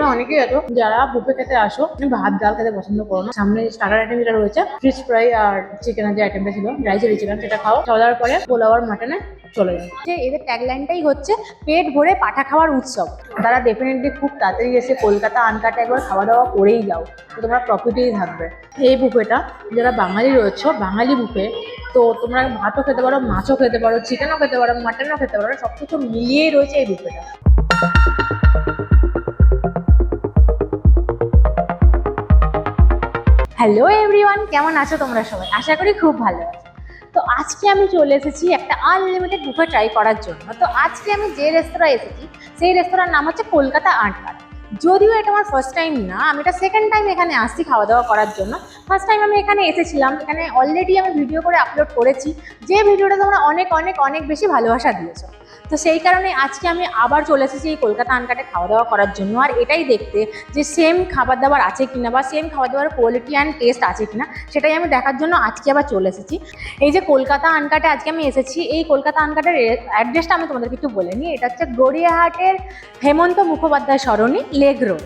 তোমরা অনেকেই আছো যারা বুফে খেতে আসো ভাত ডাল খেতে পছন্দ করো না, সামনে স্টার্টার আইটেম যেটা রয়েছে ফিশ ফ্রাই আর চিকেনের যে আইটেমটা ছিল ড্রাই চিলি চিকেন, সেটা খাও। খাওয়া দাওয়ার পরে পোলাও আর মাটনে চলে যায়। যে এদের ট্যাগলাইনটাই হচ্ছে পেট ভরে পাঠা খাওয়ার উৎসব। তারা ডেফিনেটলি খুব তাড়াতাড়ি এসে কলকাতা আনকাটে একবার খাওয়া দাওয়া করেই যাও, তো তোমরা প্রফিটেই থাকবে। এই বুফেটা যারা বাঙালি রয়েছে, বাঙালি বুফে, তো তোমরা ভাতও খেতে পারো, মাছও খেতে পারো, চিকেনও খেতে পারো, মাটনও খেতে পারো, সবকিছু মিলিয়েই রয়েছে এই বুফেটা। হ্যালো এভরিওয়ান, কেমন আছো তোমরা সবাই? আশা করি খুব ভালো আছো। তো আজকে আমি চলে এসেছি একটা আনলিমিটেড বুফে ট্রাই করার জন্য। তো আজকে আমি যে রেস্তোরাঁয় এসেছি সেই রেস্তোরাঁর নাম হচ্ছে কলকাতা আনকাট। যদিও এটা আমার ফার্স্ট টাইম না, আমি এটা সেকেন্ড টাইম এখানে আসছি খাওয়া দাওয়া করার জন্য। ফার্স্ট টাইম আমি এখানে এসেছিলাম, এখানে অলরেডি আমি ভিডিও করে আপলোড করেছি, যে ভিডিওটা তোমরা অনেক অনেক অনেক বেশি ভালোবাসা দিয়েছো। তো সেই কারণে আজকে আমি আবার চলে এসেছি এই কলকাতা আনকাটে খাওয়া দাওয়া করার জন্য, আর এটাই দেখতে যে সেম খাবার দাবার আছে কিনা বা সেম খাবার দাবার কোয়ালিটি অ্যান্ড টেস্ট আছে কিনা, সেটাই আমি দেখার জন্য আজকে আবার চলে এসেছি। এই যে কলকাতা আনকাটে আজকে আমি এসেছি, এই কলকাতা আনকাটের অ্যাড্রেসটা আমি তোমাদেরকে একটু বলে নিই। এটা হচ্ছে গড়িয়াহাটের হেমন্ত মুখোপাধ্যায় সরণি, লেক রোড।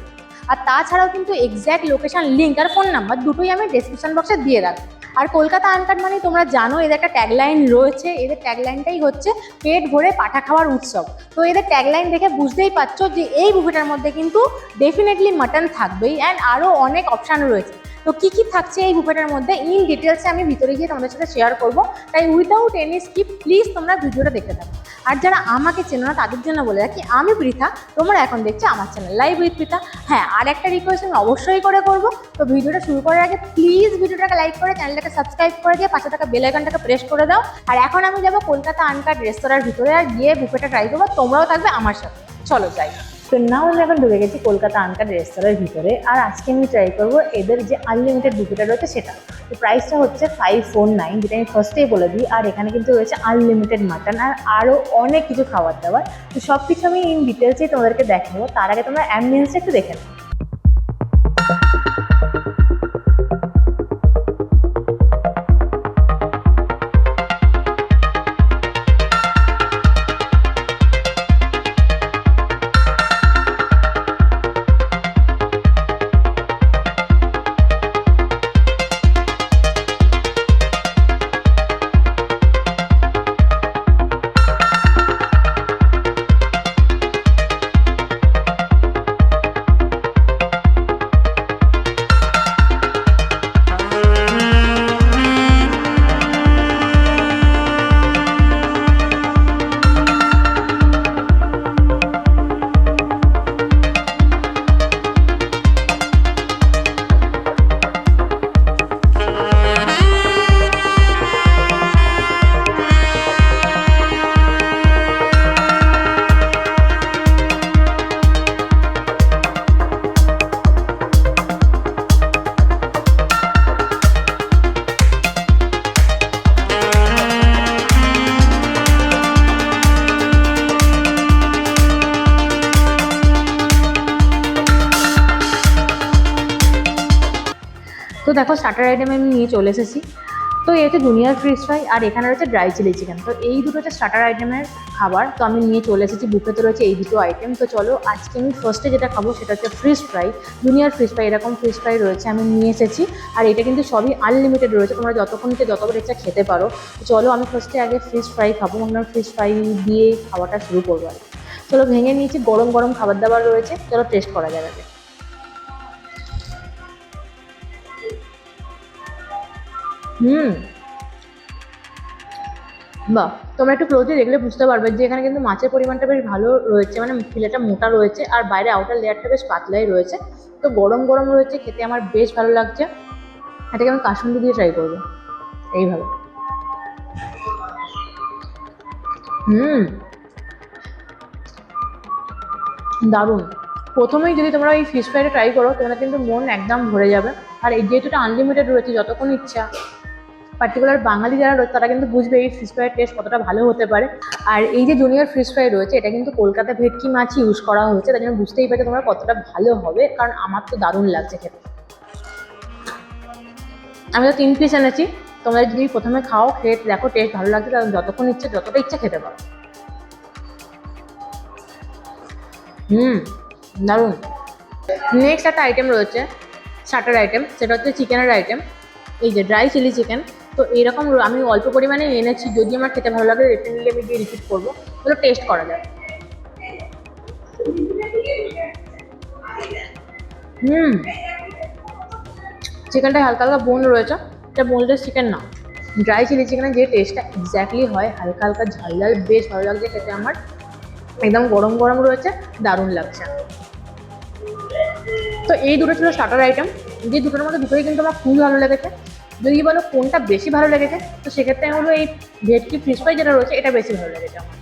আর তাছাড়াও কিন্তু এক্স্যাক্ট লোকেশন, লিঙ্ক আর ফোন নাম্বার দুটোই আমি ডেসক্রিপশন বক্সে দিয়ে রাখবো। আর কলকাতা আনকাট মানে তোমরা জানো এদের একটা ট্যাগলাইন রয়েছে, এদের ট্যাগলাইনটাই হচ্ছে পেট ভরে পাঠা খাওয়ার উৎসব। তো এদের ট্যাগলাইন দেখে বুঝতেই পারছো যে এই বুফেটার মধ্যে কিন্তু ডেফিনেটলি মাটন থাকবেই, অ্যান্ড আরও অনেক অপশান রয়েছে। তো কী কী থাকছে এই বুফেটার মধ্যে ইন ডিটেলসে আমি ভিতরে গিয়ে তোমাদের সাথে শেয়ার করবো, তাই উইদাউট এনি স্কিপ প্লিজ তোমরা ভিডিওটা দেখতে থাকো। আর যারা আমাকে চেনো না তাদের জন্য বলে রাখি, আমি পৃথা, তোমরা এখন দেখছো আমার চ্যানেল লাইভ উইথ পৃথা। হ্যাঁ, আর একটা রিকোয়েস্ট আমি অবশ্যই করবো। তো ভিডিওটা শুরু করার আগে প্লিজ ভিডিওটাকে লাইক করে চ্যানেলটাকে সাবস্ক্রাইব করে দিয়ে পাশে থাকা বেল আইকনটাকে প্রেস করে দাও। আর এখন আমি যাবো কলকাতা আনকাট রেস্তোরাঁর ভিতরে, আর গিয়ে বুফেটা ট্রাই করবো, তোমরাও থাকবে আমার সাথে। চলো যাই। তো নাও আমি এখন ঢুকে গেছি কলকাতা আনকাট রেস্তোরাঁর ভিতরে, আর আজকে আমি ট্রাই করবো এদের যে আনলিমিটেড বুফেটা রয়েছে সেটা। তো প্রাইসটা হচ্ছে 549, যেটা আমি ফার্স্টেই বলে দিই। আর এখানে কিন্তু রয়েছে আনলিমিটেড মাটন আর আরও অনেক কিছু খাবার দাবার। তো সব কিছু আমি ইন ডিটেলসেই তোমাদেরকে দেখাবো। তার আগে তোমরা অ্যাম্বিয়েন্সটা একটু দেখে নাও। তো দেখো স্টার্টার আইটেম আমি নিয়ে চলে এসেছি। তো এই হচ্ছে জুনিয়র ফিশ ফ্রাই, আর এখানে রয়েছে ড্রাই চিলি চিকেন। তো এই দুটো হচ্ছে স্টার্টার আইটেমের খাবার। তো আমি নিয়ে চলে এসেছি, বুফেতে রয়েছে এই দুটো আইটেম। তো চলো আজকে আমি ফার্স্টে যেটা খাবো সেটা হচ্ছে fish fry, junior fish fry. এরকম ফিশ ফ্রাই রয়েছে, আমি নিয়ে এসেছি। আর এটা কিন্তু সবই আনলিমিটেড রয়েছে, তোমরা যতক্ষণ যতবার ইচ্ছা খেতে পারো। চলো আমি ফার্স্টে আগে ফিশ ফ্রাই খাবো, আমরা ফিশ ফ্রাই দিয়ে খাওয়াটা শুরু করবো। আর চলো ভেঙে নিয়েছি, গরম গরম খাবার দাবার রয়েছে, চলো টেস্ট করা যাবে। বাহ, তোমরা একটু ক্লোজলি দেখলে বুঝতে পারবে যে এখানে কিন্তু মাছের পরিমাণটা বেশ ভালো রয়েছে, মানে ফিলেটা মোটা রয়েছে আর বাইরে আউটার লেয়ারটা বেশ পাতলাই রয়েছে। তো গরম গরম রয়েছে, খেতে আমার বেশ ভালো লাগছে। এটাকে আমি কাসুন্দি দিয়ে ট্রাই করবো এইভাবে। দারুণ। প্রথমেই যদি তোমরা এই ফিশ ফ্রাইটা ট্রাই করো, তোমরা কিন্তু মন একদম ভরে যাবে। আর এই যেহেতু এটা আনলিমিটেড রয়েছে, যতক্ষণ ইচ্ছা, পার্টিকুলার বাঙালি যারা রয়েছে তারা কিন্তু বুঝবে এই ফিশ ফ্রাইয়ের টেস্ট কতটা ভালো হতে পারে। আর এই যে জুনিয়র ফিশ ফ্রাই রয়েছে, এটা কিন্তু কলকাতা ভেটকি মাছ ইউজ করা হয়েছে, তাই জন্য বুঝতেই পারছো তোমরা কতটা ভালো হবে। কারণ আমার তো দারুণ লাগছে খেতে। আমি তো 3 পিস এনেছি, তোমরা যদি প্রথমে খাও, খেয়ে দেখো টেস্ট ভালো লাগছে, তাহলে যতক্ষণ ইচ্ছে যতটা ইচ্ছা খেতে পারো। দারুণ। নেক্সট একটা আইটেম রয়েছে, স্টার্টার আইটেম, সেটা হচ্ছে চিকেনের আইটেম। এই যে ড্রাই চিলি চিকেন। তো এইরকম আমি অল্প পরিমাণে এনেছি, যদি আমার খেতে ভালো লাগে ডেফিনেটলি আমি গিয়ে রিপিট করবো। তাহলে টেস্ট করা যায়। চিকেনটা হালকা হালকা বোন রয়েছে, এটা বোনলেস চিকেন না। ড্রাই চিলি চিকেনের যে টেস্টটা এক্স্যাক্টলি হয়, হালকা হালকা ঝাল ঝাল, বেশ ভালো লাগছে খেতে আমার। একদম গরম গরম রয়েছে, দারুণ লাগছে। তো এই দুটো ছিল স্টার্টার আইটেম। যে দুটোর মধ্যে দুটোই কিন্তু আমার খুবই ভালো লেগেছে। যদি বলো কোনটা বেশি ভালো লেগেছে, তো সেক্ষেত্রে আমি বলবো এই ভেটকি ফিশ ফ্রাই যেটা রয়েছে এটা বেশি ভালো লেগেছে আমার।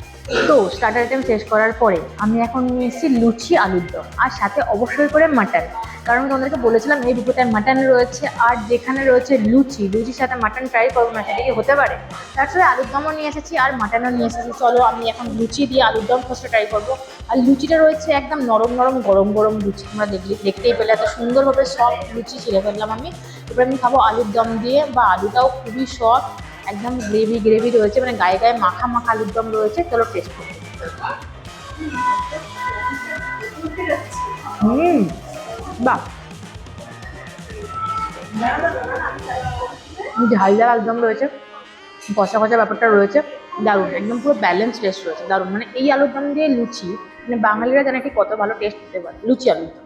তো স্টার্টার আইটেম শেষ করার পরে আমি এখন নিয়ে এসেছি লুচি আলুর দম, আর সাথে অবশ্যই করে মাটন। কারণ তোমাদেরকে বলেছিলাম এই দুটোটায় মাটন রয়েছে, আর যেখানে রয়েছে লুচি, লুচির সাথে মাটন ট্রাই করবো না, সেটা কি হতে পারে। তার সাথে আলুর দমও নিয়ে এসেছি আর মাটনও নিয়ে এসেছি। চলো আমি এখন লুচি দিয়ে আলুর দম ফার্স্টে ট্রাই করবো। আর লুচিটা রয়েছে একদম নরম নরম গরম গরম লুচি, তোমরা দেখতেই পেলে এত সুন্দরভাবে সফট লুচি ছিঁড়ে ফেললাম আমি। এবার আমি খাবো আলুর দম দিয়ে, বা আলুটাও খুবই সফট, একদম গ্রেভি গ্রেভি রয়েছে, মানে গায়ে গায়ে মাখা মাখা আলুর দম রয়েছে। চলো টেস্ট করি। বাহ, ঝাল ঝাল একদম রয়েছে, কষা কষা ব্যাপারটা রয়েছে, দারুণ, একদম পুরো ব্যালেন্স টেস্ট রয়েছে, দারুণ। মানে এই আলুর দম দিয়ে লুচি, মানে বাঙালিরা জানে কি কত ভালো টেস্ট দিতে পারে লুচি আলুর দম।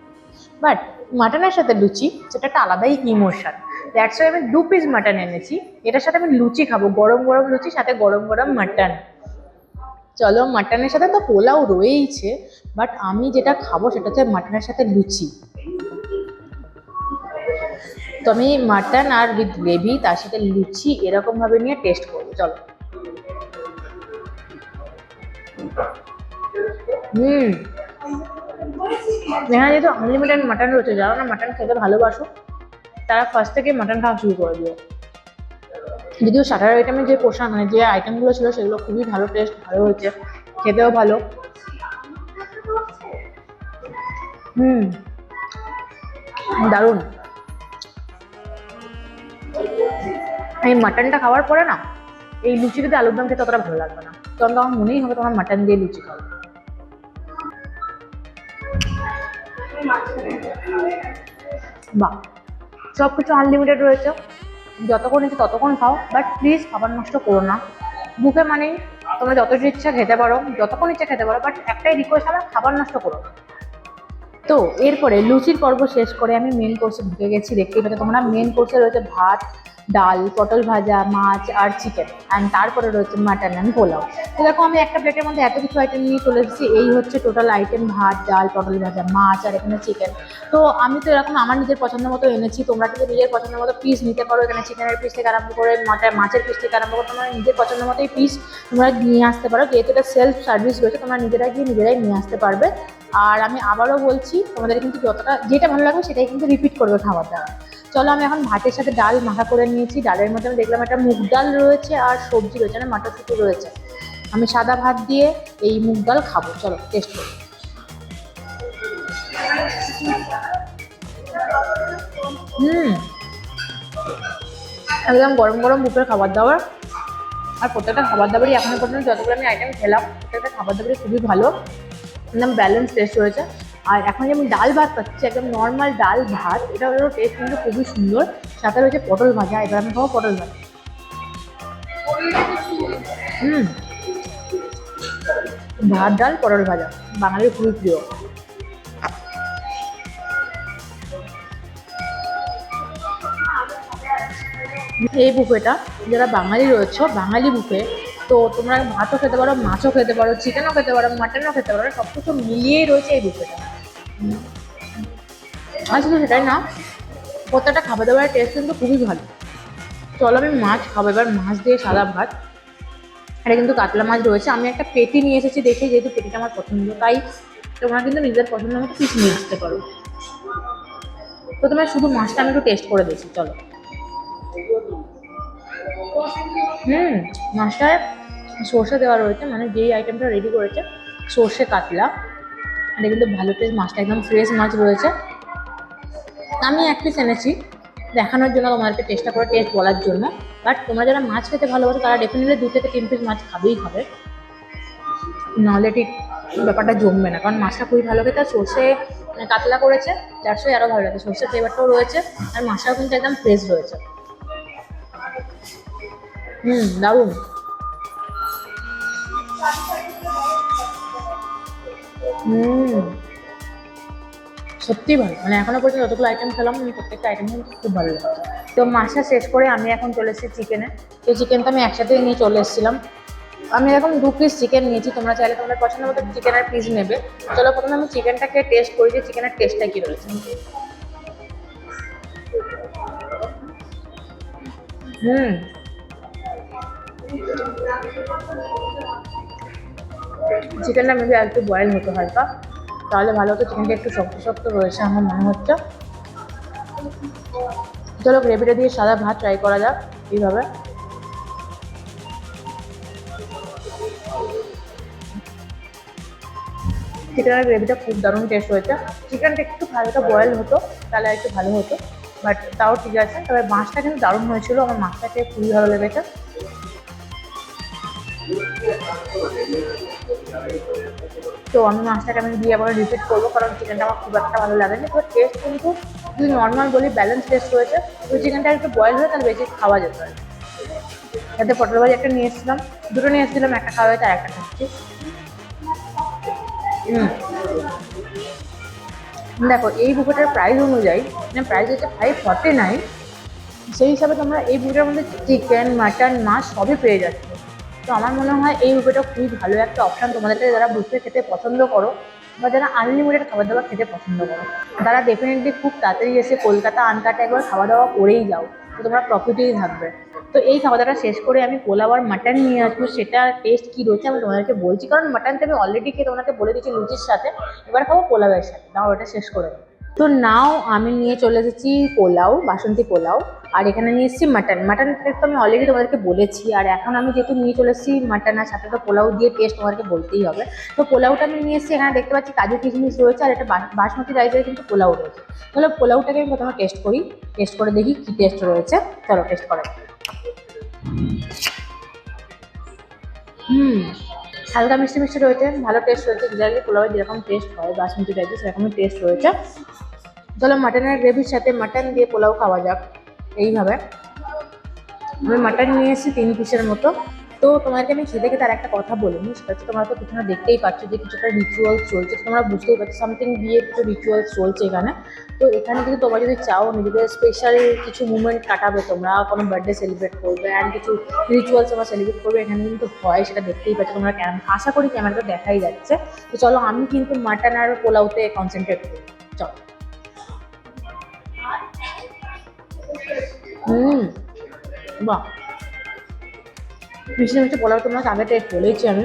বাট মাটনের সাথে লুচি সেটা একটা আলাদাই ইমোশন। দ্যাটস ওয়াই আমি 2 পিস মাটন এনেছি, এটার সাথে আমি লুচি খাবো, গরম গরম লুচি, সাথে গরম গরম মাটন। চলো, মাটনের সাথে তো পোলাও রয়েইছে, বাট আমি যেটা খাবো সেটা হচ্ছে মাটনের সাথে লুচি। তো আমি মাটন আর উইথ গ্রেভি, তার সাথে লুচি, এরকম ভাবে নিয়ে টেস্ট করবো। চলো। এখানে যেহেতু আনলিমিটেড মাটন রয়েছে, যারা না মাটন খেতে ভালোবাসো তারা ফার্স্ট থেকে মাটন খাওয়া শুরু করে দিও। যদিও স্টার্টার আইটেমের যে পোর্শন, মানে যে আইটেমগুলো ছিল সেগুলো খুবই ভালো, টেস্ট ভালো হয়েছে, খেতেও ভালো। দারুণ। এই মাটনটা খাওয়ার পরে না এই লুচি যদি আলুর দম খেতে অতটা ভালো লাগবে না, তখন তোমার মনেই হবে তোমার মাটন দিয়ে লুচি খাও। বাহ, সব কিছু আনলিমিটেড রয়েছে, যতক্ষণ ইচ্ছে ততক্ষণ খাও, বাট প্লিজ খাবার নষ্ট করো না। বুফে মানেই তোমরা যত ইচ্ছা খেতে পারো, যতক্ষণ ইচ্ছা খেতে পারো, বাট একটাই রিকোয়েস্ট, আমার খাবার নষ্ট করো না। তো এরপরে লুচির পর্ব শেষ করে আমি মেন কোর্সে ঢুকে গেছি। দেখতেই পাচ্ছ তোমরা, মেন কোর্সে রয়েছে ভাত, ডাল, পটল ভাজা, মাছ আর চিকেন, অ্যান্ড তারপরে রয়েছে মাটন অ্যান্ড পোলাও। তো দেখো আমি একটা প্লেটের মধ্যে এত কিছু আইটেম নিয়ে চলে এসেছি। এই হচ্ছে টোটাল আইটেম, ভাত, ডাল, পটল ভাজা, মাছ আর এখানে চিকেন। তো আমি তো এরকম আমার নিজের পছন্দ মতো এনেছি, তোমরা কিন্তু নিজের পছন্দ মতো পিস নিতে পারো। এখানে চিকেনের পিস থেকে আরম্ভ করে মাছের পিস থেকে আরম্ভ করে তোমরা নিজের পছন্দ মতোই পিস তোমরা নিয়ে আসতে পারো। যেহেতু এটা সেলফ সার্ভিস রয়েছে, তোমরা নিজেরাই গিয়ে নিজেরাই নিয়ে আসতে পারবে। আর আমি আবারও বলছি, তোমাদের কিন্তু যেটা ভালো লাগবে সেটাই কিন্তু রিপিট করবে খাবার দাবার। চলো, আমি এখন ভাতের সাথে ডাল মাখা করে নিয়েছি। ডালের মধ্যে আমি দেখলাম একটা মুগ ডাল রয়েছে আর সবজি রয়েছে, মানে মটরশুঁটি রয়েছে। আমি সাদা ভাত দিয়ে এই মুগ ডাল খাবো। চলো টেস্ট করি। একদম গরম গরম বুফের খাবার দাবার। আর প্রত্যেকটা খাবার দাবারই এখনো পর্যন্ত যতগুলো আমি আইটেম খেলাম, প্রত্যেকটা খাবার দাবারই খুবই ভালো, একদম ব্যালেন্স টেস্ট রয়েছে। আর এখন যে আমি ডাল ভাত পাচ্ছি, একদম নর্মাল ডাল ভাত, এটা হলো টেস্ট কিন্তু খুবই সুন্দর। সাথে রয়েছে পটল ভাজা, এবার আমি খাবো পটল ভাজা। ভাত, ডাল, পটল ভাজা বাঙালির খুবই প্রিয়। এই বুফেটা যারা বাঙালি রয়েছে, বাঙালি বুফে, তো তোমরা ভাতও খেতে পারো, মাছও খেতে পারো, চিকেনও খেতে পারো, মাটনও খেতে পারো, সব কিছু মিলিয়েই রয়েছে এই বুফেটা। আর শুধু সেটাই না, প্রত্যেকটা খাবার দাবারের টেস্ট কিন্তু খুবই ভালো। চলো আমি মাছ খাবো এবার, মাছ দিয়ে সাদা ভাত। এটা কিন্তু কাতলা মাছ রয়েছে, আমি একটা পেটি নিয়ে এসেছি দেখে, যেহেতু পেটিটা আমার পছন্দ, তাই তোমরা কিন্তু নিজের পছন্দ মতো পিস নিয়ে আসতে পারো। তো তোমার শুধু মাছটা আমি একটু টেস্ট করে দিয়েছি। চলো। মাছটায় সর্ষে দেওয়া রয়েছে, মানে যেই আইটেমটা রেডি করেছে সর্ষে কাতলা, এটা কিন্তু ভালো টেস্ট। মাছটা একদম ফ্রেশ মাছ রয়েছে। আমি এক পিস এনেছি দেখানোর জন্য, তোমাদেরকে চেষ্টা করে টেস্ট বলার জন্য। বাট তোমরা যারা মাছ খেতে ভালোবাসো তারা ডেফিনেটলি 2 থেকে 3 পিস মাছ খাবেই খাবে, নাহলে ঠিক ব্যাপারটা জমবে না। কারণ মাছটা খুবই ভালো খেতে, আর সর্ষে কাতলা করেছে, যার সঙ্গে আরও ভালো লাগে। সর্ষের ফ্লেভারটাও রয়েছে, আর মাছটাও কিন্তু একদম ফ্রেশ রয়েছে। দারুণ। সত্যি ভালো, মানে এখনো পর্যন্ত যতগুলো আইটেম খেলাম প্রত্যেকটা আইটেম কিন্তু খুব ভালো লাগছে। তো মাছটা শেষ করে আমি এখন চলে এসেছি চিকেনে। তো চিকেন তো আমি একসাথেই নিয়ে চলে এসেছিলাম। আমি এরকম 2 পিস চিকেন নিয়েছি, তোমরা চাইলে তোমাদের পছন্দ মতো চিকেনের পিস নেবে। চলো প্রথমে আমি চিকেনটাকে টেস্ট করি যে চিকেনের টেস্টটা কি রয়েছে। চিকেনটা মেবি আর একটু বয়েল হতে হালকা, তাহলে ভালো হতো। চিকেনটা একটু শক্ত শক্ত রয়েছে আমার মনে হচ্ছে। চলো গ্রেভিটা দিয়ে সাদা ভাত ট্রাই করা যাক এইভাবে। চিকেনের গ্রেভিটা খুব দারুণ টেস্ট হয়েছে। চিকেনটা একটু হালকা বয়েল হতো তাহলে একটু ভালো হতো, বাট তাও ঠিক আছে। তবে মাছটা কিন্তু দারুণ হয়েছিল, আমার মাছটা খেয়ে খুবই ভালো লেগেছে। তো আমি মাছটাকে আমি দিয়ে আবার রিপিট করবো, কারণ চিকেনটা আমার খুব একটা ভালো লাগেনি। তো টেস্ট কিন্তু যদি নর্মাল বলি ব্যালেন্স টেস্ট হয়েছে। তো চিকেনটা একটু বয়েল হয়ে তাহলে বেশি খাওয়া যেত আর কি। যাতে পটল ভাজি একটা নিয়ে এসেছিলাম, দুটো নিয়ে এসেছিলাম, একটা খাওয়া হয়েছে আর একটা খাচ্ছি। দেখো এই বুফেটার প্রাইস অনুযায়ী, মানে প্রাইস হচ্ছে 549, সেই হিসাবে তোমরা এই বুফেটার মধ্যে চিকেন, মাটন, মাছ সবই পেয়ে যাচ্ছে। তো আমার মনে হয় এই বুফেটা খুবই ভালো একটা অপশান তোমাদেরকে, যারা বুফে খেতে পছন্দ করো বা যারা আনলিমিটেড খাবার দাবার খেতে পছন্দ করো, তারা ডেফিনেটলি খুব তাড়াতাড়ি এসে কলকাতা আনকাটে একবার খাওয়া দাওয়া করেই যাও, তো তোমরা প্রফিটেই থাকবে। তো এই খাওয়া দাওয়াটা শেষ করে আমি পোলাও আর মাটন নিয়ে আসবো, সেটা টেস্ট কী রয়েছে আমি তোমাদেরকে বলছি। কারণ মাটনটা আমি অলরেডি খেয়ে তোমাকে বলে দিচ্ছি লুচির সাথে, এবার খাবো পোলাওয়ের সাথে। নাও এটা শেষ করে। তো নাও আমি নিয়ে চলে এসেছি পোলাও, বাসন্তী পোলাও, আর এখানে নিয়ে এসেছি মাটন। মাটনটা তো আমি অলরেডি তোমাদেরকে বলেছি, আর এখন আমি যেহেতু নিয়ে চলে এসেছি মাটন, আর সাথে তো পোলাও দিয়ে টেস্ট তোমাদেরকে বলতেই হবে। তো পোলাওটা আমি নিয়ে এসেছি, এখানে দেখতে পাচ্ছি কাজু কিশমিশ রয়েছে, আর একটা বাসমতি রাইসের কিন্তু পোলাও রয়েছে। তাহলে পোলাওটাকে আমি প্রথমে টেস্ট করি, টেস্ট করে দেখি কী টেস্ট রয়েছে। চলো টেস্ট করে। হালকা মিষ্টি মিষ্টি রয়েছে, ভালো টেস্ট রয়েছে। জেনারেলি পোলাওয়ে যেরকম টেস্ট হয় বাসমতি রাইসে সেরকমই টেস্ট রয়েছে। চলো মাটনের গ্রেভির সাথে মাটন দিয়ে পোলাও খাওয়া যাক এইভাবে। আমি মাটন নিয়ে এসেছি 3 পিসের মতো। তো তোমাদেরকে আমি খেতে খেতে আর একটা কথা বলিনি, সেটা হচ্ছে তোমরা তো পিছনে দেখতেই পাচ্ছ যে কিছুটা রিচুয়ালস চলছে, তোমরা বুঝতেই পারছো সামথিং দিয়ে কিছু রিচুয়ালস চলছে এখানে। তো এখানে কিন্তু তোমরা যদি চাও নিজেদের স্পেশাল কিছু মুভমেন্ট কাটাবে, তোমরা কোনো বার্থডে সেলিব্রেট করবে অ্যান্ড কিছু রিচুয়ালস তোমরা সেলিব্রেট করবে, এখানে কিন্তু হয়, সেটা দেখতেই পাচ্ছ তোমরা। আশা করি ক্যামেরাটা দেখাই যাচ্ছে। তো চলো আমি কিন্তু মাটন আর পোলাওতে কনসেন্ট্রেট করি। চলো। বাহ, মিষ্টি মিষ্টি পোলাও তোমাকে আগে টেস্ট বলেইছি আমি।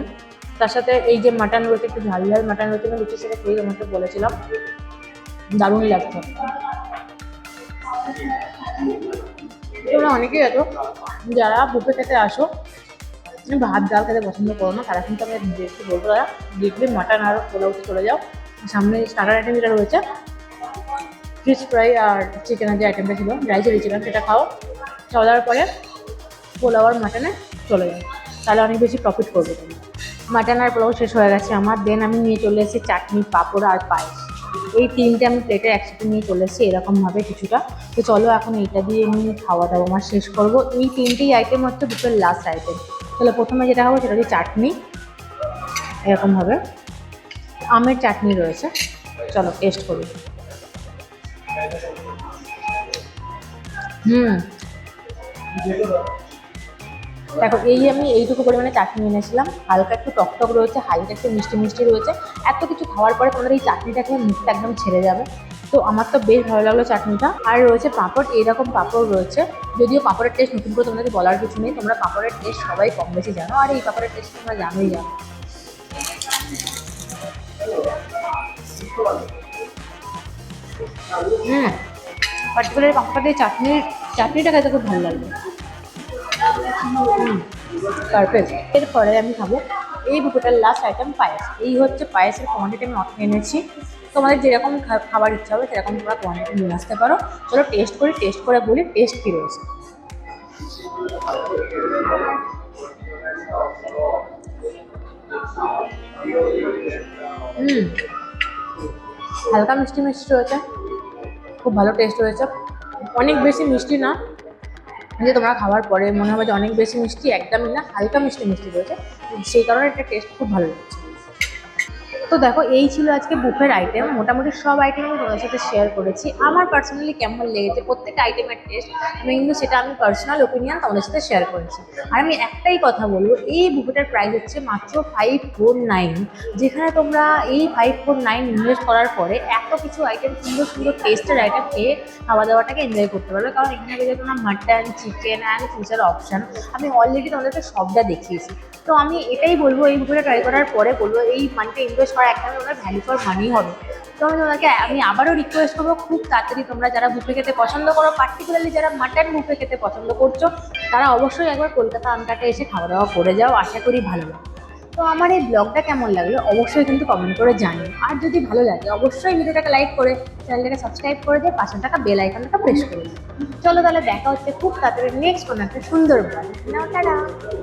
তার সাথে এই যে মাটন রয়েছে, একটু ঝাল ঝাল মাটন রয়েছে, আমি লুচির সাথে খেয়ে তোমাকে বলেছিলাম, দারুণ লাগছে। তোমরা অনেকেই আছো যারা বুফে খেতে আসো ভাত ডাল খেতে পছন্দ করো না, তারা কিন্তু আমি দেখতে বলবো তারা দেখলে মাটন আর পোলাওতে চলে যাও। সামনে স্টার্টার আইটেম যেটা রয়েছে ফিশ ফ্রাই আর চিকেনের যে আইটেমটা ছিল ড্রাই চিলি চিকেন, সেটা খাও। খাওয়ার পরে পোলাও আর মাটনে চলে যাও, তাহলে অনেক বেশি প্রফিট করবে তুমি। মাটন আর পোলাও শেষ হয়ে গেছে আমার। দেন আমি নিয়ে চলে এসেছি চাটনি, পাঁপড় আর পায়েস। এই তিনটে আমি প্লেটে একসাথে নিয়ে চলে এসেছি এরকমভাবে কিছুটা। তো চলো এখন এইটা দিয়ে আমি খাওয়া দাওয়া আমার শেষ করবো। এই তিনটেই আইটেম হচ্ছে দুটোর লাস্ট আইটেম। তাহলে প্রথমে যেটা হবে সেটা হচ্ছে চাটনি, এরকমভাবে আমের চাটনি রয়েছে। চলো টেস্ট করি। দেখো আমি এইটুকু পরিমাণে চাটনি এনেছিলাম, হালকা একটু টকটক রয়েছে, হালকা একটু মিষ্টি মিষ্টি রয়েছে। এত কিছু খাওয়ার পরে তোমাদের এই চাটনিটা খেয়ে মুখটা একদম ছেড়ে যাবে। তো আমার তো বেশ ভালো লাগলো চাটনিটা। আর রয়েছে পাঁপড়, এইরকম পাঁপড় রয়েছে। যদিও পাঁপড়ের টেস্ট নতুন করে তোমাদেরকে বলার কিছু নেই, তোমরা পাঁপড়ের টেস্ট সবাই কম বেশি জানো, আর এই পাঁপড়ের টেস্ট তোমরা জানোই জানো। পার্টিকুলার পাঁপড়টা দিয়ে চাটনিটা খেতে খুব ভালো লাগবে। পারফেক্ট। এরপরে আমি খাবো এই বুফেটার লাস্ট আইটেম পায়েস। এই হচ্ছে পায়েসের কোয়ান্টিটি আমি এনেছি। তোমাদের যেরকম খাবার ইচ্ছা হবে সেরকম তোমরা কোয়ান্টিটি নিয়ে আসতে পারো। চলো টেস্ট করি, টেস্ট করে বলি টেস্ট কী রয়েছে। হালকা মিষ্টি মিষ্টি রয়েছে, খুব ভালো টেস্ট হয়েছে। অনেক বেশি মিষ্টি না যে তোমরা খাওয়ার পরে মনে হবে যে অনেক বেশি মিষ্টি, একদমই না, হালকা মিষ্টি মিষ্টি রয়েছে, সেই কারণে এটা টেস্ট খুব ভালো লাগছে। তো দেখো এই ছিল আজকে বুফের আইটেম, মোটামুটি সব আইটেম আমি তোমাদের সাথে শেয়ার করেছি। আমার পার্সোনালি কেমন লেগেছে প্রত্যেকটা আইটেমের টেস্ট সেটা আমি পার্সোনাল ওপিনিয়ন তোমাদের সাথে শেয়ার করেছি। আর আমি একটাই কথা বলবো, এই বুফেটার প্রাইস হচ্ছে মাত্র 549, যেখানে তোমরা এই 549 ইনভেস্ট করার পরে এত কিছু আইটেম, সুন্দর সুন্দর টেস্টের আইটেম খেয়ে খাওয়া দাওয়াটাকে এনজয় করতে পারবে। কারণ এখানে পেয়ে তোমরা মাটন, চিকেন অ্যান্ড ফিশের অপশান আমি অলরেডি তোমাদেরকে সবটা দেখিয়েছি। তো আমি এটাই বলবো, এই বুফেটা ট্রাই করার পরে বলবো এই মানিটা ইনভেস্ট করা একদমই ওনার ভ্যালু ফর মানি হবে। তো আমি আবারও রিকোয়েস্ট করবো, খুব তাড়াতাড়ি তোমরা যারা বুফে খেতে পছন্দ করো, পার্টিকুলারলি যারা মাটন বুফে খেতে পছন্দ করছো, তারা অবশ্যই একবার কলকাতা আনকাটে এসে খাওয়া দাওয়া করে যাও, আশা করি ভালো লাগবে। তো আমার এই ব্লগটা কেমন লাগলো অবশ্যই কিন্তু কমেন্ট করে জানিও। আর যদি ভালো লাগে অবশ্যই ভিডিওটাকে লাইক করে চ্যানেলটাকে সাবস্ক্রাইব করে দিয়ে পাশে থাকা বেল আইকনটা প্রেস করে দিও। চলো তাহলে দেখা হচ্ছে খুব তাড়াতাড়ি নেক্সট কোনো একটা সুন্দর ব্লগ। টাটা।